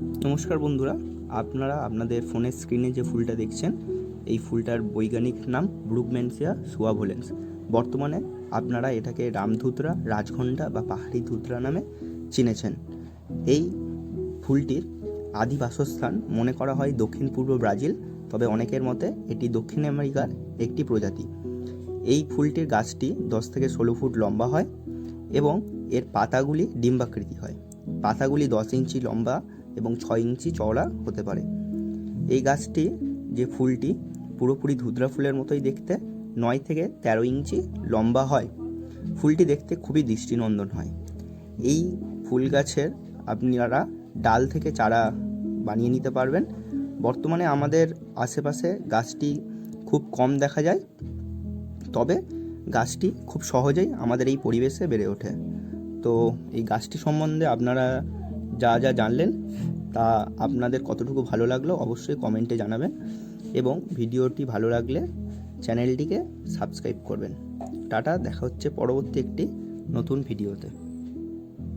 নমস্কার বন্ধুরা, আপনারা আপনাদের ফোনের স্ক্রিনে যে ফুলটা দেখছেন এই ফুলটার বৈজ্ঞানিক নাম ব্রুকম্যানসিয়া সুয়াভোলেন্স। বর্তমানে আপনারা এটাকে রামধুতরা, রাজঘণ্টা বা পাহাড়ি ধুতরা নামে চিনেছেন। এই ফুলটির আদি বাসস্থান মনে করা হয় দক্ষিণ পূর্ব ব্রাজিল, তবে অনেকের মতে এটি দক্ষিণ আমেরিকার একটি প্রজাতি। এই ফুলটির গাছটি 10 থেকে 16 ফুট লম্বা হয় এবং এর পাতাগুলি ডিম্বাকৃতি হয়। পাতাগুলি 10 ইঞ্চি লম্বা এবং 6 ইঞ্চি চওড়া হতে পারে। এই গাছটি যে ফুলটি পুরোপুরি ধুতরা ফুলের মতোই দেখতে, 9 থেকে 13 ইঞ্চি লম্বা হয়। ফুলটি দেখতে খুবই দৃষ্টিনন্দন হয়। এই ফুল গাছের আপনারা ডাল থেকে চারা বানিয়ে নিতে পারবেন। বর্তমানে আমাদের আশেপাশে গাছটি খুব কম দেখা যায়, তবে গাছটি খুব সহজেই আমাদের এই পরিবেশে বেড়ে ওঠে। তো এই গাছটি সম্বন্ধে আপনারা যা যা জানলেন তা আপনাদের কতটুকু ভালো লাগলো অবশ্যই কমেন্টে জানাবেন, এবং ভিডিওটি ভালো লাগলে চ্যানেলটিকে সাবস্ক্রাইব করবেন। টাটা, দেখা হচ্ছে পরবর্তী একটি নতুন ভিডিওতে।